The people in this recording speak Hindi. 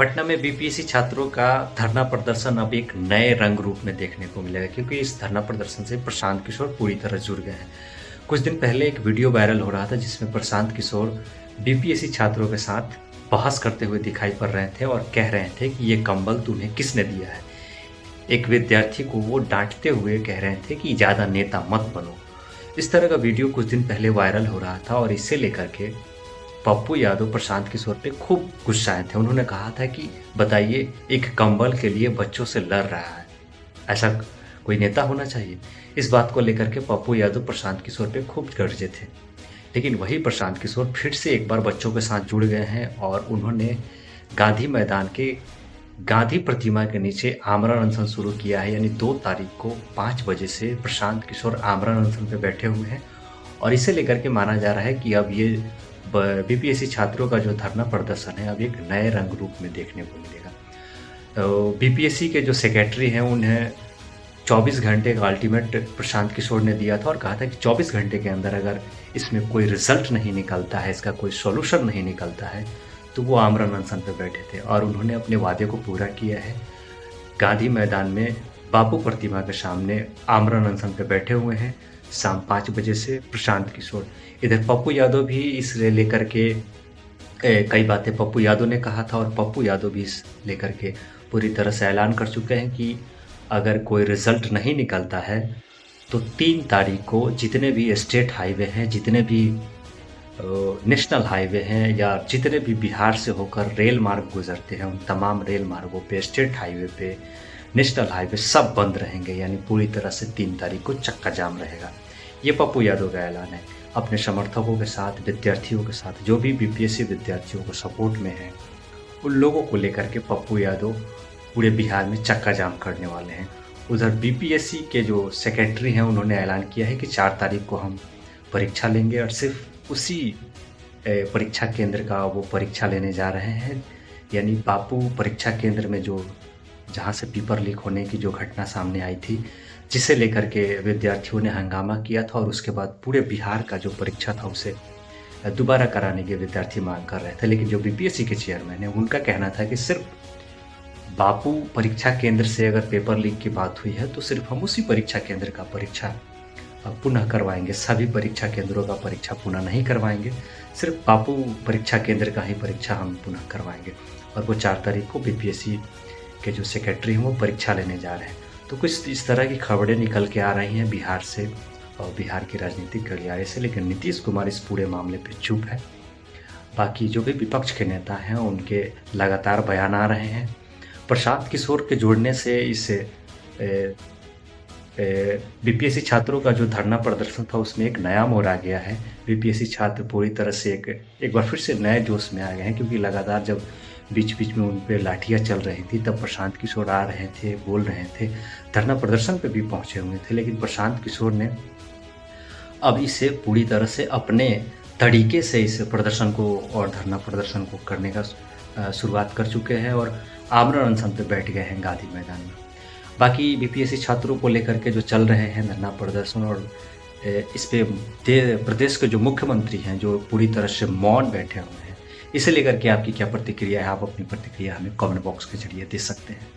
पटना में बीपीएससी छात्रों का धरना प्रदर्शन अब एक नए रंग रूप में देखने को मिलेगा, क्योंकि इस धरना प्रदर्शन से प्रशांत किशोर पूरी तरह जुड़ गए हैं। कुछ दिन पहले एक वीडियो वायरल हो रहा था जिसमें प्रशांत किशोर बीपीएससी छात्रों के साथ बहस करते हुए दिखाई पड़ रहे थे और कह रहे थे कि ये कंबल तुम्हें किसने दिया है। एक विद्यार्थी को वो डांटते हुए कह रहे थे कि ज़्यादा नेता मत बनो। इस तरह का वीडियो कुछ दिन पहले वायरल हो रहा था और इसे लेकर के पप्पू यादव प्रशांत किशोर पे खूब गुस्साए थे। उन्होंने कहा था कि बताइए, एक कंबल के लिए बच्चों से लड़ रहा है, ऐसा कोई नेता होना चाहिए। इस बात को लेकर के पप्पू यादव प्रशांत किशोर पे खूब गरजे थे। लेकिन वही प्रशांत किशोर फिर से एक बार बच्चों के साथ जुड़ गए हैं और उन्होंने गांधी मैदान के गांधी प्रतिमा के नीचे आमरण अनशन शुरू किया है। यानी 2 तारीख को 5 बजे से प्रशांत किशोर आमरण अनशन पे बैठे हुए हैं और इसे लेकर के माना जा रहा है कि अब ये बीपीएससी छात्रों का जो धरना प्रदर्शन है अब एक नए रंग रूप में देखने को मिलेगा। बीपीएससी के जो सेक्रेटरी हैं उन्हें 24 घंटे का अल्टीमेट प्रशांत किशोर ने दिया था और कहा था कि 24 घंटे के अंदर अगर इसमें कोई रिजल्ट नहीं निकलता है, इसका कोई सॉल्यूशन नहीं निकलता है, तो वो आमरण अनशन पर बैठे थे और उन्होंने अपने वादे को पूरा किया है। गांधी मैदान में बापू प्रतिमा के सामने आमरण अनशन पर बैठे हुए हैं शाम 5 बजे से प्रशांत किशोर। इधर पप्पू यादव भी इस लेकर के कई बातें पप्पू यादव ने कहा था और पप्पू यादव भी इस लेकर के पूरी तरह से ऐलान कर चुके हैं कि अगर कोई रिजल्ट नहीं निकलता है तो 3 तारीख को जितने भी स्टेट हाईवे हैं, जितने भी नेशनल हाईवे हैं या जितने भी बिहार से होकर रेल मार्ग गुजरते हैं, उन तमाम रेल मार्गों पे, स्टेट हाईवे पे, नेशनल हाईवे सब बंद रहेंगे। यानी पूरी तरह से 3 तारीख को चक्का जाम रहेगा। ये पप्पू यादव का ऐलान है। अपने समर्थकों के साथ, विद्यार्थियों के साथ, जो भी बीपीएससी विद्यार्थियों को सपोर्ट में हैं, उन लोगों को लेकर के पप्पू यादव पूरे बिहार में चक्का जाम करने वाले हैं। उधर बीपीएससी के जो सेक्रेटरी हैं उन्होंने ऐलान किया है कि 4 तारीख को हम परीक्षा लेंगे और सिर्फ उसी परीक्षा केंद्र का वो परीक्षा लेने जा रहे हैं। यानी बापू परीक्षा केंद्र में जहाँ से पेपर लीक होने की जो घटना सामने आई थी, जिसे लेकर के विद्यार्थियों ने हंगामा किया था और उसके बाद पूरे बिहार का जो परीक्षा था उसे दोबारा कराने की विद्यार्थी मांग कर रहे थे। लेकिन जो बीपीएससी के चेयरमैन है उनका कहना था कि सिर्फ बापू परीक्षा केंद्र से अगर पेपर लीक की बात हुई है तो सिर्फ हम उसी परीक्षा केंद्र का परीक्षा पुनः करवाएंगे, सभी परीक्षा केंद्रों का परीक्षा पुनः नहीं करवाएंगे, सिर्फ बापू परीक्षा केंद्र का ही परीक्षा हम पुनः करवाएंगे। और वो 4 तारीख को बीपीएससी के जो सेक्रेटरी हैं वो परीक्षा लेने जा रहे हैं। तो कुछ इस तरह की खबरें निकल के आ रही हैं बिहार से और बिहार की राजनीतिक गलियारे से। लेकिन नीतीश कुमार इस पूरे मामले पे चुप है। बाकी जो भी विपक्ष के नेता हैं उनके लगातार बयान आ रहे हैं। प्रशांत किशोर के जुड़ने से इस बीपीएससी छात्रों का जो धरना प्रदर्शन था उसमें एक नया मोड़ आ गया है। बीपीएससी छात्र पूरी तरह से एक बार फिर से नए जोश में आ गए हैं, क्योंकि लगातार जब बीच बीच में उन पे लाठियाँ चल रही थी तब प्रशांत किशोर आ रहे थे, बोल रहे थे, धरना प्रदर्शन पे भी पहुंचे हुए थे। लेकिन प्रशांत किशोर ने अब इसे पूरी तरह से अपने तरीके से इस प्रदर्शन को और धरना प्रदर्शन को करने का शुरुआत कर चुके हैं और आमरण अनशन पे बैठ गए हैं गांधी मैदान में। बाकी बीपीएससी छात्रों को लेकर के जो चल रहे हैं धरना प्रदर्शन और इस पे प्रदेश के जो मुख्यमंत्री हैं जो पूरी तरह से मौन बैठे हुए हैं, इसे लेकर के आपकी क्या प्रतिक्रिया है? आप अपनी प्रतिक्रिया हमें कमेंट बॉक्स के जरिए दे सकते हैं।